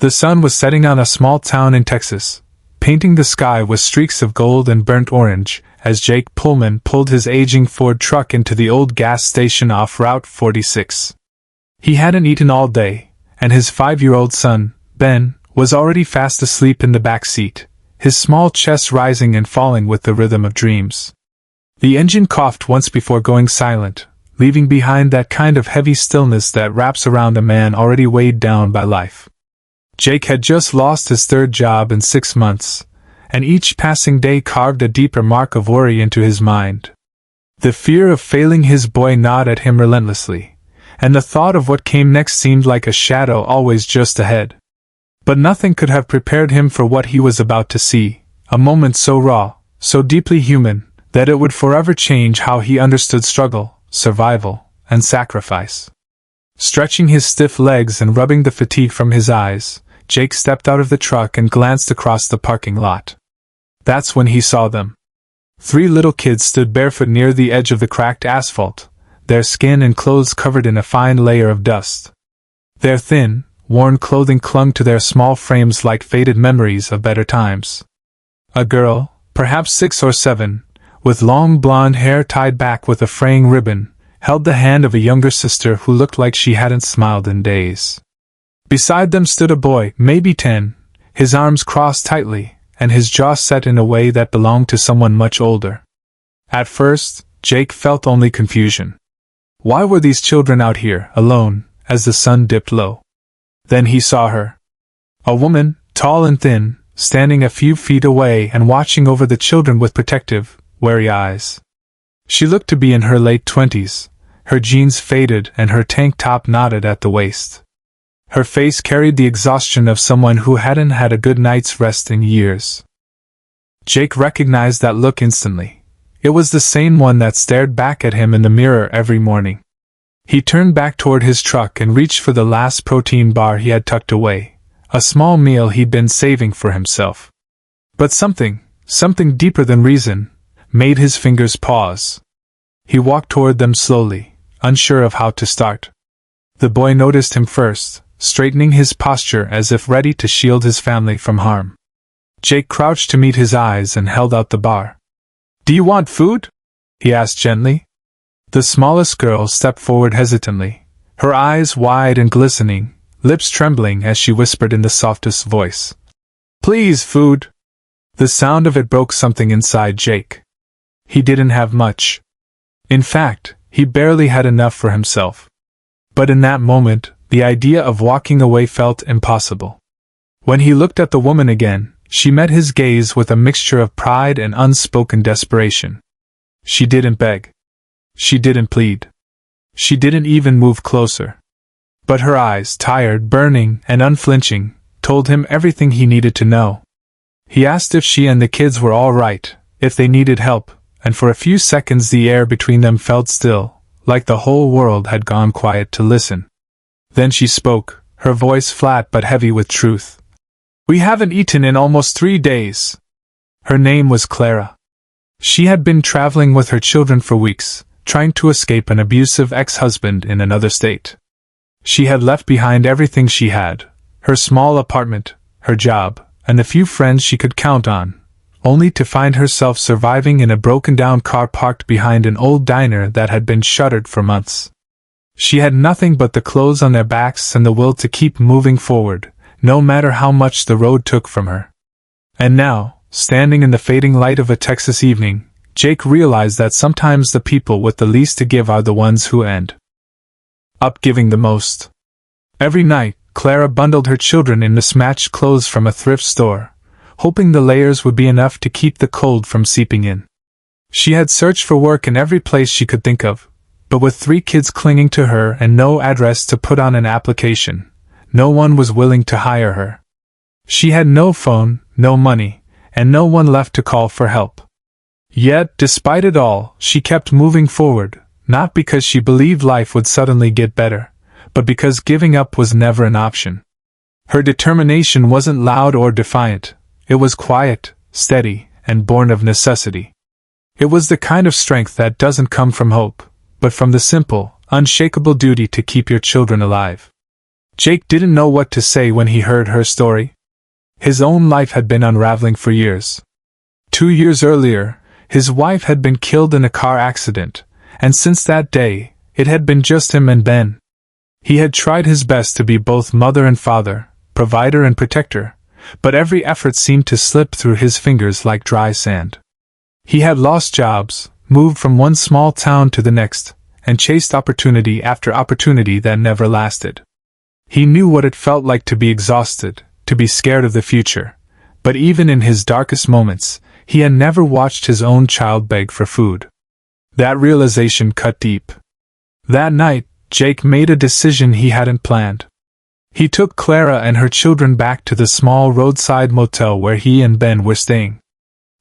The sun was setting on a small town in Texas, painting the sky with streaks of gold and burnt orange, as Jake Pullman pulled his aging Ford truck into the old gas station off Route 46. He hadn't eaten all day, and his 5-year-old son, Ben, was already fast asleep in the back seat, his small chest rising and falling with the rhythm of dreams. The engine coughed once before going silent, leaving behind that kind of heavy stillness that wraps around a man already weighed down by life. Jake had just lost his 3rd job in 6 months, and each passing day carved a deeper mark of worry into his mind. The fear of failing his boy gnawed at him relentlessly, and the thought of what came next seemed like a shadow always just ahead. But nothing could have prepared him for what he was about to see, a moment so raw, so deeply human, that it would forever change how he understood struggle, survival, and sacrifice. Stretching his stiff legs and rubbing the fatigue from his eyes, Jake stepped out of the truck and glanced across the parking lot. That's when he saw them. 3 little kids stood barefoot near the edge of the cracked asphalt, their skin and clothes covered in a fine layer of dust. Their thin, worn clothing clung to their small frames like faded memories of better times. A girl, perhaps 6 or 7, with long blonde hair tied back with a fraying ribbon, held the hand of a younger sister who looked like she hadn't smiled in days. Beside them stood a boy, maybe 10, his arms crossed tightly, and his jaw set in a way that belonged to someone much older. At first, Jake felt only confusion. Why were these children out here, alone, as the sun dipped low? Then he saw her. A woman, tall and thin, standing a few feet away and watching over the children with protective, wary eyes. She looked to be in her late 20s, her jeans faded and her tank top knotted at the waist. Her face carried the exhaustion of someone who hadn't had a good night's rest in years. Jake recognized that look instantly. It was the same one that stared back at him in the mirror every morning. He turned back toward his truck and reached for the last protein bar he had tucked away, a small meal he'd been saving for himself. But something deeper than reason, made his fingers pause. He walked toward them slowly, unsure of how to start. The boy noticed him first, straightening his posture as if ready to shield his family from harm. Jake crouched to meet his eyes and held out the bar. "Do you want food?" he asked gently. The smallest girl stepped forward hesitantly, her eyes wide and glistening, lips trembling as she whispered in the softest voice, "Please, food." The sound of it broke something inside Jake. He didn't have much. In fact, he barely had enough for himself. But in that moment, the idea of walking away felt impossible. When he looked at the woman again, she met his gaze with a mixture of pride and unspoken desperation. She didn't beg. She didn't plead. She didn't even move closer. But her eyes, tired, burning, and unflinching, told him everything he needed to know. He asked if she and the kids were all right, if they needed help, and for a few seconds the air between them felt still, like the whole world had gone quiet to listen. Then she spoke, her voice flat but heavy with truth. "We haven't eaten in almost 3 days." Her name was Clara. She had been traveling with her children for weeks, trying to escape an abusive ex-husband in another state. She had left behind everything she had, her small apartment, her job, and the few friends she could count on, only to find herself surviving in a broken-down car parked behind an old diner that had been shuttered for months. She had nothing but the clothes on their backs and the will to keep moving forward, no matter how much the road took from her. And now, standing in the fading light of a Texas evening, Jake realized that sometimes the people with the least to give are the ones who end up giving the most. Every night, Clara bundled her children in mismatched clothes from a thrift store, hoping the layers would be enough to keep the cold from seeping in. She had searched for work in every place she could think of, but with 3 kids clinging to her and no address to put on an application, no one was willing to hire her. She had no phone, no money, and no one left to call for help. Yet, despite it all, she kept moving forward, not because she believed life would suddenly get better, but because giving up was never an option. Her determination wasn't loud or defiant. It was quiet, steady, and born of necessity. It was the kind of strength that doesn't come from hope, but from the simple, unshakable duty to keep your children alive. Jake didn't know what to say when he heard her story. His own life had been unraveling for years. 2 years earlier, his wife had been killed in a car accident, and since that day, it had been just him and Ben. He had tried his best to be both mother and father, provider and protector, but every effort seemed to slip through his fingers like dry sand. He had lost jobs, moved from one small town to the next, and chased opportunity after opportunity that never lasted. He knew what it felt like to be exhausted, to be scared of the future, but even in his darkest moments, he had never watched his own child beg for food. That realization cut deep. That night, Jake made a decision he hadn't planned. He took Clara and her children back to the small roadside motel where he and Ben were staying.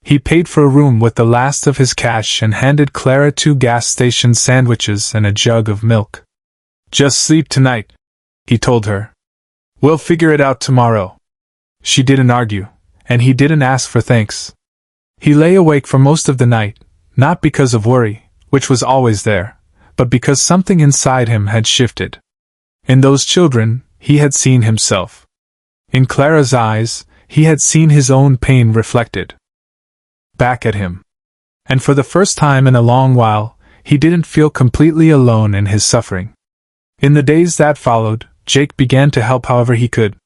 He paid for a room with the last of his cash and handed Clara 2 gas station sandwiches and a jug of milk. "Just sleep tonight," he told her. "We'll figure it out tomorrow." She didn't argue, and he didn't ask for thanks. He lay awake for most of the night, not because of worry, which was always there, but because something inside him had shifted. In those children, he had seen himself. In Clara's eyes, he had seen his own pain reflected back at him. And for the first time in a long while, he didn't feel completely alone in his suffering. In the days that followed, Jake began to help however he could.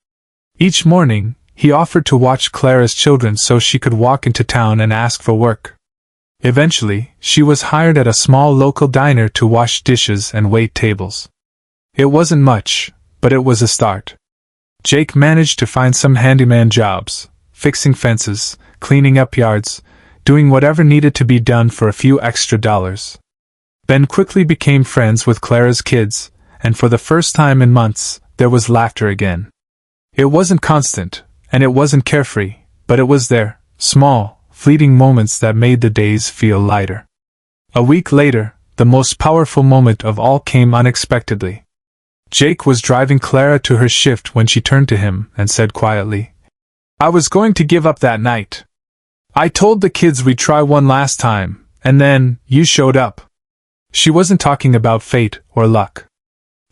Each morning, he offered to watch Clara's children so she could walk into town and ask for work. Eventually, she was hired at a small local diner to wash dishes and wait tables. It wasn't much, but it was a start. Jake managed to find some handyman jobs, fixing fences, cleaning up yards, doing whatever needed to be done for a few extra dollars. Ben quickly became friends with Clara's kids, and for the first time in months, there was laughter again. It wasn't constant, and it wasn't carefree, but it was there, small, fleeting moments that made the days feel lighter. A week later, the most powerful moment of all came unexpectedly. Jake was driving Clara to her shift when she turned to him and said quietly, "I was going to give up that night. I told the kids we'd try one last time, and then, you showed up." She wasn't talking about fate or luck.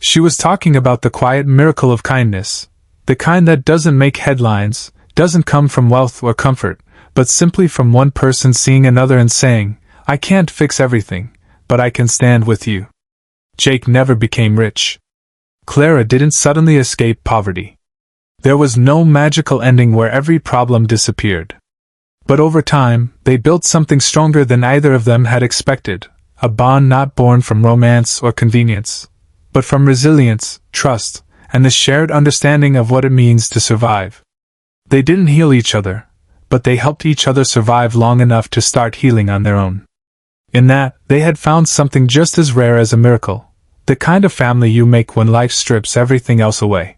She was talking about the quiet miracle of kindness, the kind that doesn't make headlines, doesn't come from wealth or comfort, but simply from one person seeing another and saying, "I can't fix everything, but I can stand with you." Jake never became rich. Clara didn't suddenly escape poverty. There was no magical ending where every problem disappeared. But over time, they built something stronger than either of them had expected, a bond not born from romance or convenience, but from resilience, trust, and the shared understanding of what it means to survive. They didn't heal each other, but they helped each other survive long enough to start healing on their own. In that, they had found something just as rare as a miracle, the kind of family you make when life strips everything else away.